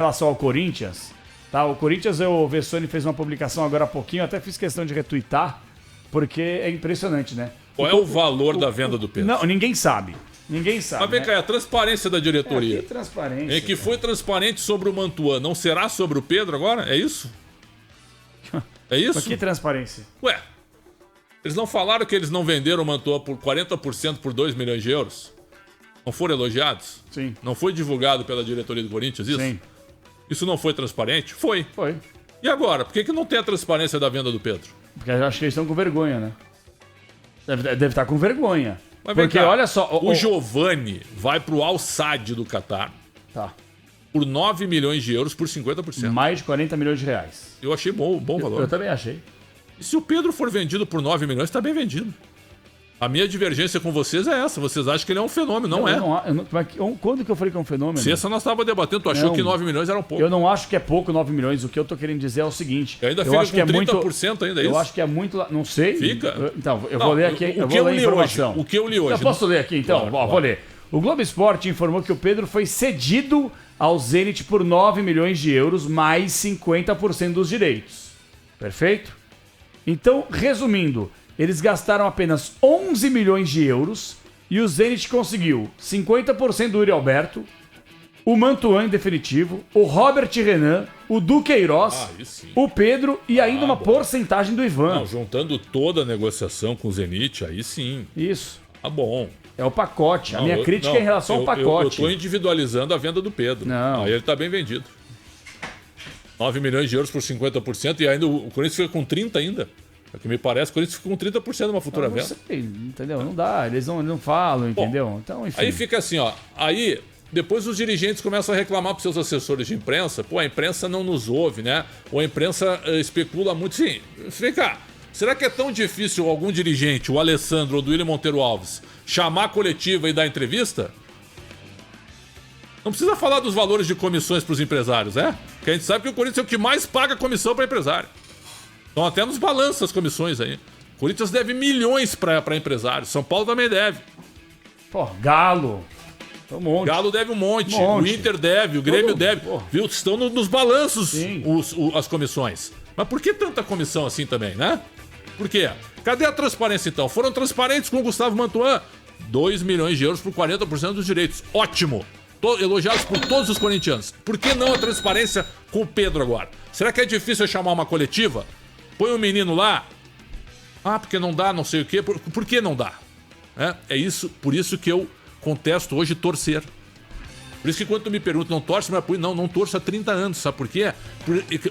relação ao Corinthians, tá? O Corinthians, o Vessone fez uma publicação agora há pouquinho, até fiz questão de retweetar, porque é impressionante, né? Qual é o valor da venda do Pedro? Não, ninguém sabe. Ninguém sabe. Mas vem cá, é a transparência da diretoria. Que transparência. É que foi transparente sobre o Mantuan, não será sobre o Pedro agora? É isso? É isso? Mas que transparência? Ué, eles não falaram que eles não venderam o Mantuan por 40% por 2 milhões de euros? Não foram elogiados? Sim. Não foi divulgado pela diretoria do Corinthians isso? Sim. Isso não foi transparente? Foi. Foi. E agora? Por que não tem a transparência da venda do Pedro? Porque eu acho que eles estão com vergonha, né? Deve estar com vergonha. Mas vem Porque cá, olha só... o Giovani vai pro Al Sadd do Catar Tá. por 9 milhões de euros por 50%. Mais de 40 milhões de reais. Eu achei bom valor. Eu também achei. E se o Pedro for vendido por 9 milhões, tá bem vendido. A minha divergência com vocês é essa. Vocês acham que ele é um fenômeno, não é? Quando que eu falei que é um fenômeno? Se essa nós estávamos debatendo, tu achou Não. que 9 milhões era um pouco. Eu não acho que é pouco 9 milhões. O que eu tô querendo dizer é o seguinte. Eu ainda eu fica acho com que é 30% ainda, é isso? Eu acho que é muito... Não sei. Fica? Então, eu Não, vou ler aqui. o Eu que vou eu ler a li informação. hoje, o que eu li hoje, Eu posso não- ler aqui, então? Claro, Ó, claro. vou ler. O Globo Esporte informou que o Pedro foi cedido ao Zenit por 9 milhões de euros, mais 50% dos direitos. Perfeito? Então, resumindo, eles gastaram apenas 11 milhões de euros e o Zenit conseguiu 50% do Yuri Alberto, o Mantuan em definitivo, o Robert Renan, o Duqueiroz, Aí sim. o Pedro e ainda uma bom. porcentagem do Ivan. Não, juntando toda a negociação com o Zenit, aí sim. Isso. Tá bom. É o pacote. A Não, minha eu- crítica não, é em relação ao pacote. Eu tô individualizando a venda do Pedro. Não. Aí ele tá bem vendido. 9 milhões de euros por 50% e ainda o Corinthians fica com 30% ainda. É o que me parece, o Corinthians fica com 30% numa futura Não venda. sei, entendeu? Não dá, eles não falam, entendeu? Então, enfim. Aí fica assim, ó. Aí, depois os dirigentes começam a reclamar pros seus assessores de imprensa. Pô, a imprensa não nos ouve, né? Ou a imprensa especula muito. Sim, vem cá. Será que é tão difícil algum dirigente, o Alessandro ou do William Monteiro Alves, chamar a coletiva e dar entrevista? Não precisa falar dos valores de comissões pros empresários, é? Porque a gente sabe que o Corinthians é o que mais paga comissão para empresário. Estão até nos balanços as comissões aí. O Corinthians deve milhões para empresários. São Paulo também deve. Pô, Galo. Tem um monte. Galo deve um monte. Monte. O Inter deve, o Grêmio Todo- deve. pô. Viu? Estão nos balanços Sim. as comissões. Mas por que tanta comissão assim também, né? Por quê? Cadê a transparência então? Foram transparentes com o Gustavo Mantuan. 2 milhões de euros por 40% dos direitos. Ótimo. Elogiados por todos os corintianos. Por que não a transparência com o Pedro agora? Será que é difícil eu chamar uma coletiva? Põe um menino lá. Ah, porque não dá, não sei o quê. Por que não dá? É isso, por isso que eu contesto hoje torcer. Por isso que quando tu me pergunta, não torce, mas não torço há 30 anos. Sabe por quê?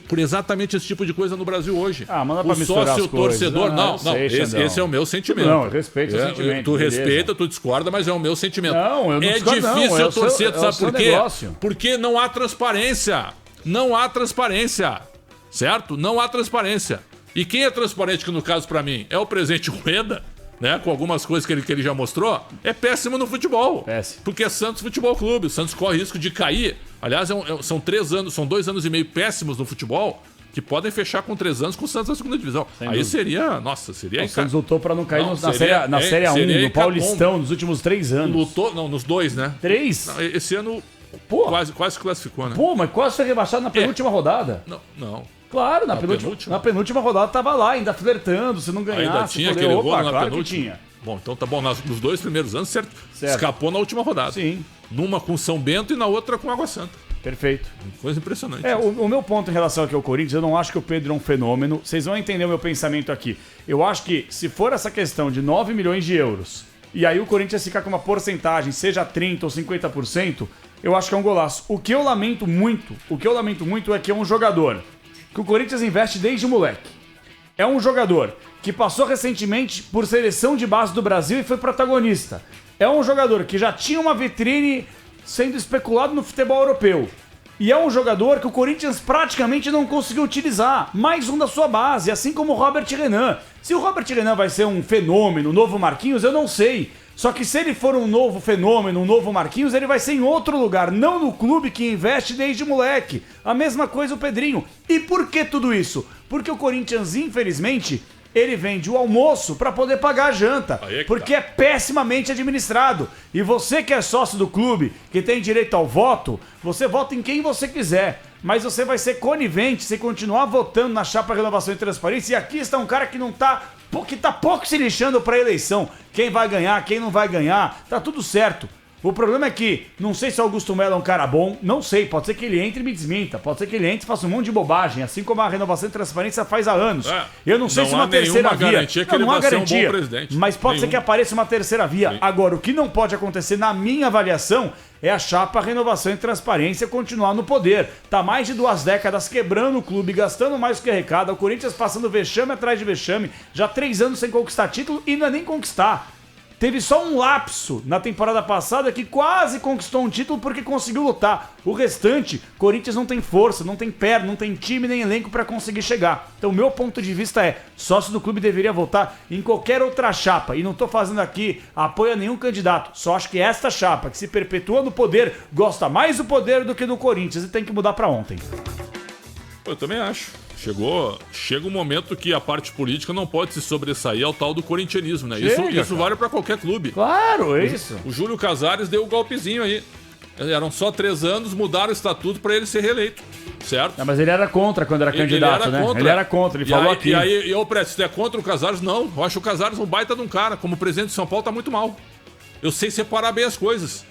Por exatamente esse tipo de coisa no Brasil hoje. Ah, manda pra o misturar sócio as coisas. torcedor, Eu sei, Xandão. esse é o meu sentimento. Não, eu respeito o sentimento, Tu beleza. respeita, tu discorda, mas é o meu sentimento. Não, eu não é discordo, não, difícil é eu o seu- torcer, é tu o sabe seu por quê? negócio. Porque não há transparência. Não há transparência. Certo? Não há transparência. E quem é transparente, que no caso pra mim é o presidente Rueda, né? Com algumas coisas que ele já mostrou, é péssimo no futebol. Péssimo. Porque é Santos Futebol Clube. O Santos corre risco de cair. Aliás, são 3 anos, são 2 anos e meio péssimos no futebol, que podem fechar com 3 anos com o Santos na segunda divisão. Aí dúvida. seria, nossa, seria O Santos lutou pra não cair Não, na seria- Série A1, seria no hecatombe. Paulistão, nos últimos 3 anos. Lutou, não, nos 2, né? 3? Não, esse ano Pô, quase se classificou, né? pô, mas quase foi rebaixado na penúltima rodada. Não. Claro, Na penúltima? na penúltima rodada tava lá, ainda flertando, se não Ainda ganhasse, tinha poder- aquele gol opa, na claro que penúltima? tinha. Bom, então tá bom. Nos 2 primeiros anos, certo? Certo. Escapou na última rodada. Sim, Numa com São Bento e na outra com Água Santa. perfeito. Coisa impressionante. O meu ponto em relação aqui ao Corinthians, eu não acho que o Pedro é um fenômeno. Vocês vão entender o meu pensamento aqui. Eu acho que se for essa questão de 9 milhões de euros, e aí o Corinthians ficar com uma porcentagem, seja 30% ou 50%, eu acho que é um golaço. O que eu lamento muito é que é um jogador que o Corinthians investe desde moleque. É um jogador que passou recentemente por seleção de base do Brasil e foi protagonista. É um jogador que já tinha uma vitrine sendo especulado no futebol europeu. E é um jogador que o Corinthians praticamente não conseguiu utilizar. Mais um da sua base, assim como o Robert Renan. Se o Robert Renan vai ser um fenômeno, um novo Marquinhos, eu não sei. Só que se ele for um novo fenômeno, um novo Marquinhos, ele vai ser em outro lugar, não no clube que investe desde moleque. A mesma coisa o Pedrinho. E por que tudo isso? Porque o Corinthians, infelizmente, ele vende o almoço para poder pagar a janta, porque é pessimamente administrado. E você que é sócio do clube, que tem direito ao voto, você vota em quem você quiser, mas você vai ser conivente se continuar votando na chapa Renovação e Transparência. E aqui está um cara que tá pouco se lixando para a eleição. Quem vai ganhar, quem não vai ganhar, tá tudo certo. O problema é que, não sei se o Augusto Melo é um cara bom, não sei, pode ser que ele entre e me desminta, pode ser que ele entre e faça um monte de bobagem, assim como a Renovação e Transparência faz há anos. Eu não sei se uma terceira via... Não há garantia, mas pode ser que apareça uma terceira via. Sim. Agora, o que não pode acontecer, na minha avaliação, é a chapa Renovação e Transparência continuar no poder. Tá mais de 2 décadas quebrando o clube, gastando mais do que arrecada, o Corinthians passando vexame atrás de vexame, já 3 anos sem conquistar título e não é nem conquistar. Teve só um lapso na temporada passada que quase conquistou um título porque conseguiu lutar. O restante, Corinthians não tem força, não tem perna, não tem time nem elenco para conseguir chegar. Então, meu ponto de vista é, sócio do clube deveria votar em qualquer outra chapa. E não tô fazendo aqui apoio a nenhum candidato. Só acho que esta chapa, que se perpetua no poder, gosta mais do poder do que do Corinthians e tem que mudar para ontem. Eu também acho. Chega um momento que a parte política não pode se sobressair ao tal do corintianismo, né? Isso vale para qualquer clube. Claro, é isso. O Júlio Casares deu o golpezinho aí. Eram só 3 anos, mudaram o estatuto para ele ser reeleito, certo? Não, mas ele era contra quando era candidato, né? Ele era contra, ele falou aqui. E aí, se tu é contra o Casares, não. Eu acho o Casares um baita de um cara. Como presidente de São Paulo, tá muito mal. Eu sei separar bem as coisas.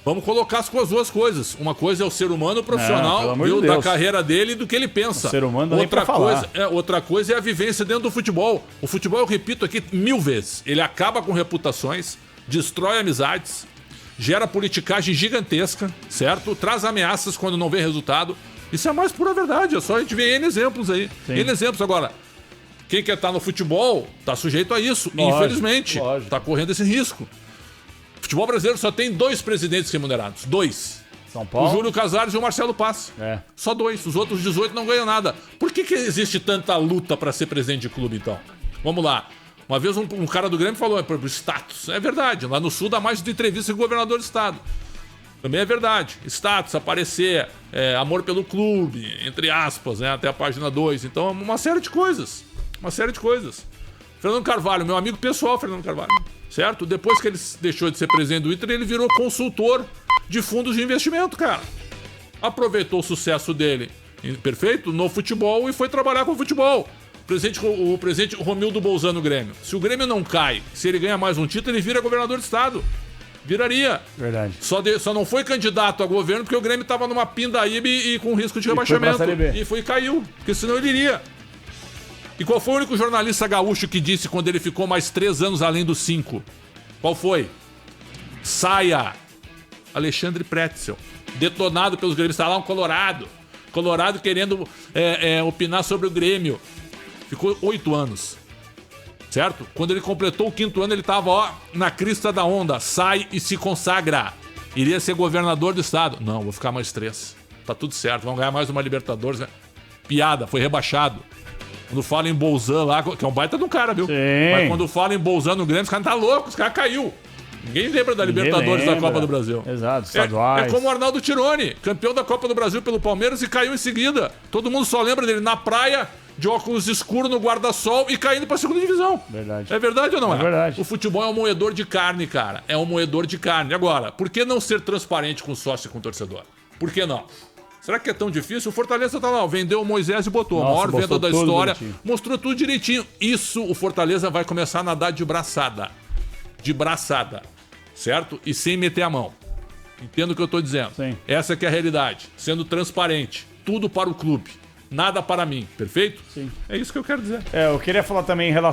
Vamos colocar as duas coisas. Uma coisa é o ser humano profissional, da carreira dele e do que ele pensa. O ser humano nem pra falar. Outra coisa é a vivência dentro do futebol. O futebol, eu repito aqui 1000 vezes, ele acaba com reputações, destrói amizades, gera politicagem gigantesca, certo? Traz ameaças quando não vê resultado. Isso é a mais pura verdade, é só a gente ver N exemplos aí. Sim. N exemplos. Agora, quem quer estar no futebol tá sujeito a isso, infelizmente. Tá correndo esse risco. O futebol brasileiro só tem 2 presidentes remunerados. 2. São Paulo. O Júlio Casares e o Marcelo Paz. Só 2. Os outros 18 não ganham nada. Por que existe tanta luta para ser presidente de clube, então? Vamos lá. Uma vez um cara do Grêmio falou, por status. É verdade. Lá no Sul dá mais de entrevista que o governador do estado. Também é verdade. Status, aparecer, amor pelo clube, entre aspas, né? Até a página 2. Então, uma série de coisas. Fernando Carvalho, meu amigo pessoal, Fernando Carvalho. Certo? Depois que ele deixou de ser presidente do Inter, ele virou consultor de fundos de investimento, cara. Aproveitou o sucesso dele, perfeito, no futebol e foi trabalhar com o futebol. O presidente Romildo Bolzano no Grêmio. Se o Grêmio não cai, se ele ganha mais um título, ele vira governador do estado. Viraria. Verdade. Só não foi candidato a governo porque o Grêmio estava numa pindaíba e com risco de rebaixamento. E caiu, porque senão ele iria. E qual foi o único jornalista gaúcho que disse quando ele ficou mais 3 anos além dos 5? Qual foi? Saia. Alexandre Pretzel. Detonado pelos gremistas. Tá lá um Colorado. Colorado querendo opinar sobre o Grêmio. Ficou 8 anos. Certo? Quando ele completou o 5º ano, ele tava na crista da onda. Sai e se consagra. Iria ser governador do estado. Não, vou ficar mais 3. Tá tudo certo. Vamos ganhar mais uma Libertadores. Piada, foi rebaixado. Quando fala em Bolzan lá, que é um baita de um cara, viu? Sim. Mas quando fala em Bolzan no Grêmio, os caras tá loucos, os caras caiu. Ninguém lembra da Libertadores da Copa do Brasil. Exato, estaduais. É como o Arnaldo Tironi, campeão da Copa do Brasil pelo Palmeiras e caiu em seguida. Todo mundo só lembra dele na praia, de óculos escuros no guarda-sol e caindo pra 2ª divisão. Verdade. É verdade ou não é? É verdade. O futebol é um moedor de carne, cara. É um moedor de carne. Agora, por que não ser transparente com o sócio e com o torcedor? Por que não? Será que é tão difícil? O Fortaleza tá lá, vendeu o Moisés e botou. A maior venda da história. Mostrou tudo direitinho. Isso, o Fortaleza vai começar a nadar de braçada. De braçada. Certo? E sem meter a mão. Entendo o que eu tô dizendo. Sim. Essa que é a realidade. Sendo transparente. Tudo para o clube. Nada para mim. Perfeito? Sim. É isso que eu quero dizer. Eu queria falar também em relação